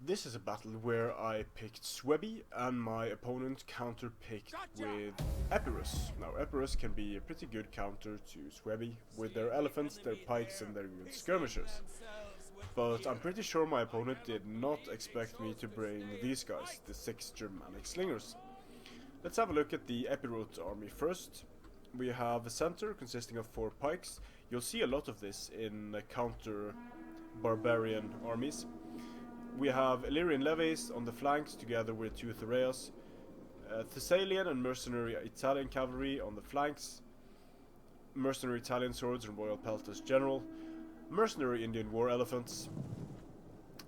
this is a battle where I picked Suebi and my opponent counter-picked with Epirus. Now Epirus can be a pretty good counter to Suebi with their elephants, their pikes and their good skirmishers. But I'm pretty sure my opponent did not expect me to bring these guys, the 6 Germanic slingers. Let's have a look at the Epirus army first. We have a center consisting of 4 pikes. You'll see a lot of this in counter barbarian armies. We have Illyrian levies on the flanks together with 2 Thureos, Thessalian and mercenary Italian cavalry on the flanks, mercenary Italian swords and royal peltas general, mercenary Indian war elephants,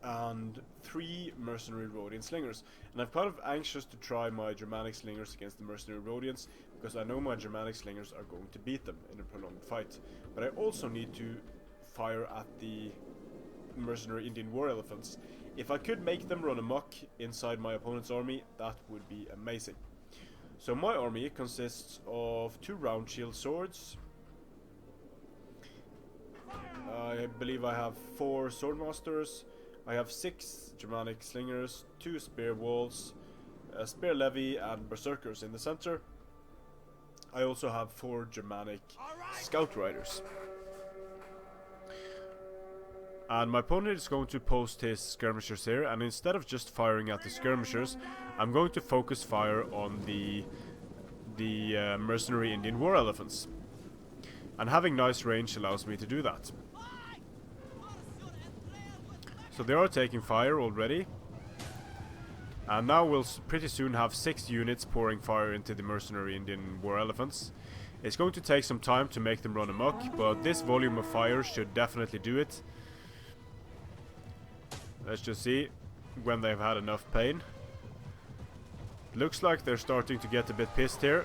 and 3 mercenary Rhodian slingers. And I'm kind of anxious to try my Germanic slingers against the mercenary Rhodians, because I know my Germanic slingers are going to beat them in a prolonged fight. But I also need to fire at the mercenary Indian war elephants. If I could make them run amok inside my opponent's army, that would be amazing. So my army consists of 2 round shield swords. I believe I have 4 swordmasters. I have 6 Germanic slingers, 2 spear walls, a spear levy and berserkers in the center. I also have 4 Germanic scout riders. And my opponent is going to post his skirmishers here, and instead of just firing at the skirmishers, I'm going to focus fire on the mercenary Indian war elephants. And having nice range allows me to do that. So they are taking fire already. And now we'll pretty soon have 6 units pouring fire into the mercenary Indian war elephants. It's going to take some time to make them run amok, but this volume of fire should definitely do it. Let's just see when they've had enough pain. Looks like they're starting to get a bit pissed here.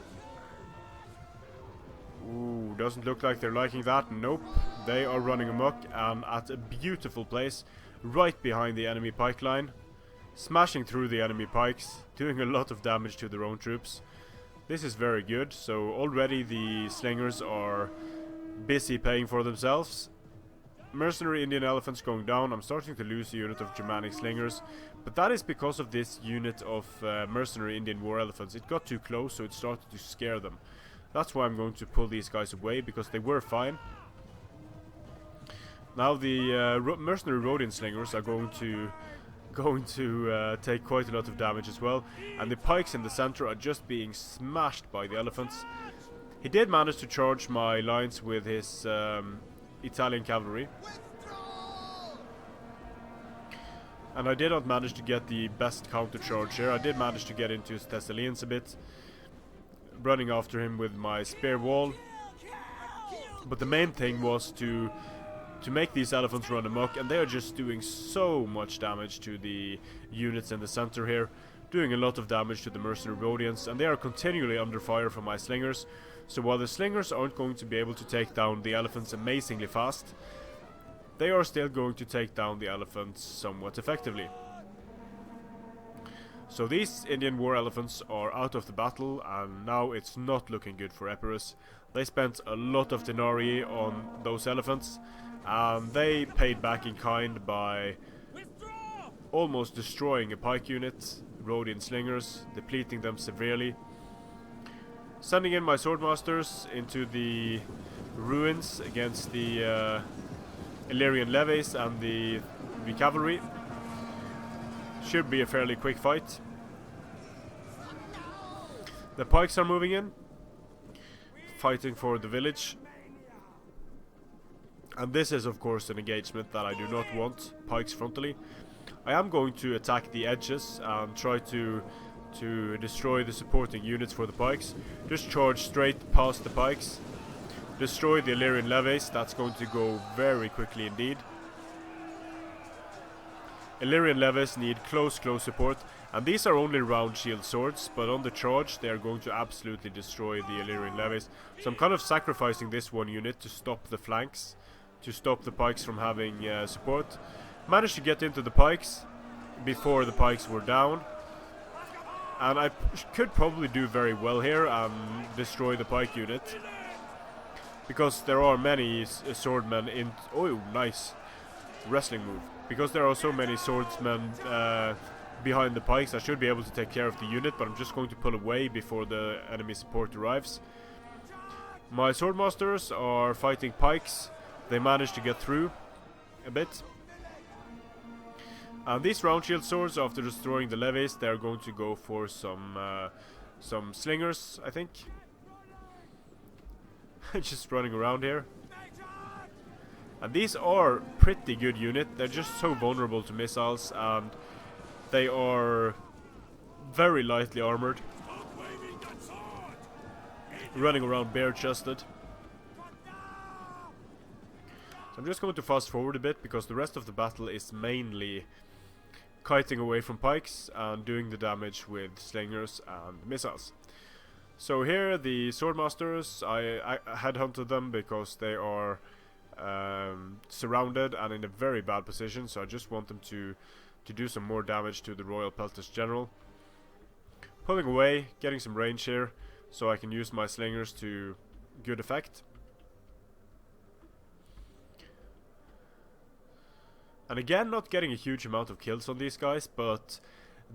Ooh, doesn't look like they're liking that. Nope, they are running amok and at a beautiful place right behind the enemy pike line, smashing through the enemy pikes, doing a lot of damage to their own troops. This is very good. So already the slingers are busy paying for themselves. Mercenary Indian elephants going down. I'm starting to lose a unit of Germanic slingers, but that is because of this unit of mercenary Indian war elephants. It got too close, so it started to scare them. That's why I'm going to pull these guys away, because they were fine. Now the mercenary Rhodian slingers are going to take quite a lot of damage as well, and the pikes in the center are just being smashed by the elephants. He did manage to charge my lines with his Italian cavalry, and I did not manage to get the best counter charge here. I did manage to get into his Thessalians a bit, running after him with my spear wall, but the main thing was to make these elephants run amok, and they are just doing so much damage to the units in the center here, doing a lot of damage to the mercenary Rhodians, and they are continually under fire from my slingers. So while the slingers aren't going to be able to take down the elephants amazingly fast, they are still going to take down the elephants somewhat effectively. So these Indian war elephants are out of the battle, and now it's not looking good for Epirus. They spent a lot of denarii on those elephants, and they paid back in kind by almost destroying a pike unit, Rhodian slingers, depleting them severely. Sending in my swordmasters into the ruins against the Illyrian levies and the cavalry. Should be a fairly quick fight. The pikes are moving in, fighting for the village. And this is of course an engagement that I do not want, pikes frontally. I am going to attack the edges and try to destroy the supporting units for the pikes. Just charge straight past the pikes, destroy the Illyrian levies. That's going to go very quickly indeed. Illyrian levies need close support, and these are only round shield swords, but on the charge they are going to absolutely destroy the Illyrian levies. So I'm kind of sacrificing this one unit to stop the flanks, to stop the pikes from having support. Managed to get into the pikes before the pikes were down, and I could probably do very well here and destroy the pike unit, because there are many swordmen in... Oh, nice. wrestling move. Because there are so many swordsmen behind the pikes, I should be able to take care of the unit, but I'm just going to pull away before the enemy support arrives. My swordmasters are fighting pikes. They managed to get through a bit. And these round shield swords, after destroying the levies, they're going to go for some slingers, I think. Just running around here. And these are pretty good unit. They're just so vulnerable to missiles, and they are very lightly armored, running around bare-chested. So I'm just going to fast forward a bit, because the rest of the battle is mainly kiting away from pikes and doing the damage with slingers and missiles. So here the swordmasters, I headhunted them because they are surrounded and in a very bad position, so I just want them to do some more damage to the Royal Peltas General. Pulling away, getting some range here, so I can use my slingers to good effect. And again, not getting a huge amount of kills on these guys, but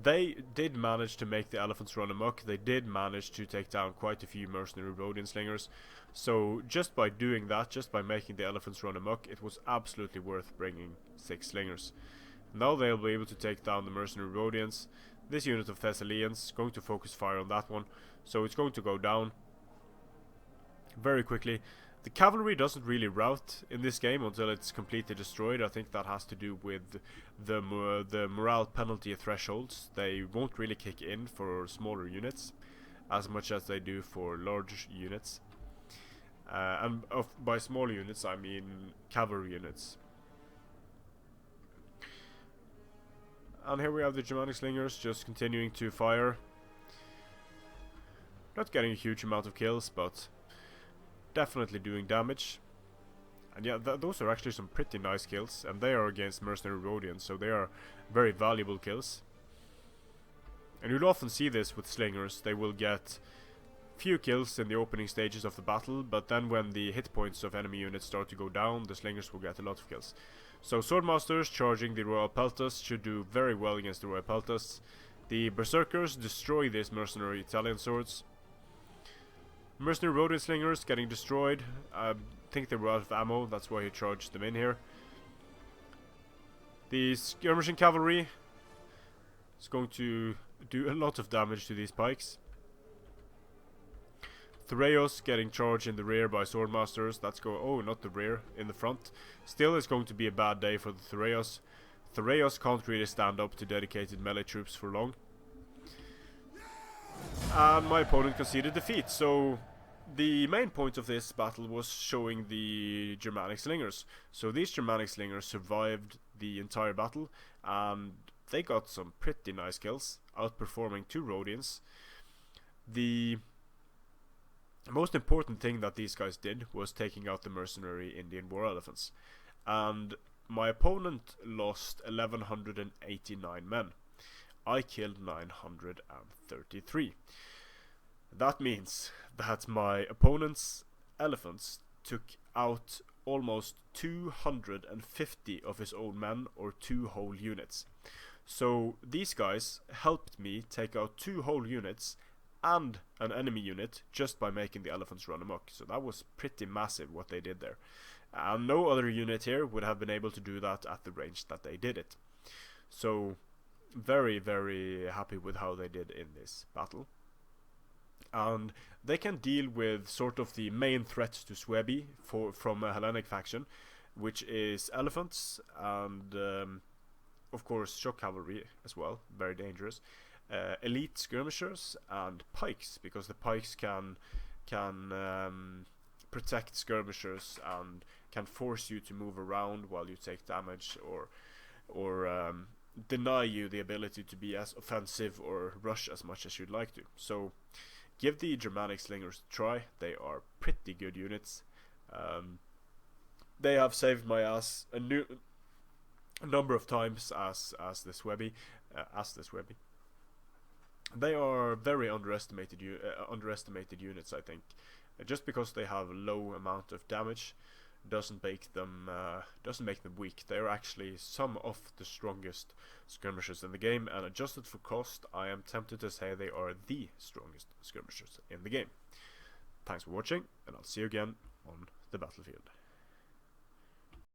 they did manage to make the elephants run amok. They did manage to take down quite a few mercenary Rhodian slingers. So just by doing that, just by making the elephants run amok, it was absolutely worth bringing 6 slingers. Now they'll be able to take down the mercenary Rhodians. This unit of Thessalians going to focus fire on that one, so it's going to go down very quickly. The cavalry doesn't really rout in this game until it's completely destroyed. I think that has to do with the morale penalty thresholds. They won't really kick in for smaller units as much as they do for large units. And by small units I mean cavalry units. And here we have the Germanic slingers just continuing to fire. Not getting a huge amount of kills, but definitely doing damage. And yeah, those are actually some pretty nice kills, and they are against mercenary Rhodians, so they are very valuable kills. And you'll often see this with slingers. They will get few kills in the opening stages of the battle, but then when the hit points of enemy units start to go down, the slingers will get a lot of kills. So swordmasters charging the Royal Peltas should do very well against the Royal Peltas. The berserkers destroy these mercenary Italian swords. Mercenary Rhodian slingers getting destroyed. I think they were out of ammo, that's why he charged them in here. The skirmishing cavalry is going to do a lot of damage to these pikes. Thureos getting charged in the rear by swordmasters. That's oh, not the rear, in the front. Still, it's going to be a bad day for the Thureos. Thureos can't really stand up to dedicated melee troops for long. And my opponent conceded defeat, so the main point of this battle was showing the Germanic slingers. So these Germanic slingers survived the entire battle, and they got some pretty nice kills, outperforming 2 Rhodians. The most important thing that these guys did was taking out the mercenary Indian war elephants. And my opponent lost 1189 men. I killed 933. That means that my opponent's elephants took out almost 250 of his own men, or 2 whole units. So these guys helped me take out 2 whole units and an enemy unit just by making the elephants run amok. So that was pretty massive what they did there. And no other unit here would have been able to do that at the range that they did it. So very, very happy with how they did in this battle. And they can deal with sort of the main threat to Suebi from a Hellenic faction, which is elephants and of course shock cavalry as well, very dangerous. Elite skirmishers and pikes, because the pikes can protect skirmishers and can force you to move around while you take damage, or deny you the ability to be as offensive or rush as much as you'd like to. So give the Germanic slingers a try. They are pretty good units. They have saved my ass a number of times as the Suebi. They are very underestimated units, I think, just because they have a low amount of damage. doesn't make them weak. They're actually some of the strongest skirmishers in the game, and adjusted for cost, I am tempted to say they are the strongest skirmishers in the game. Thanks for watching, and I'll see you again on the battlefield.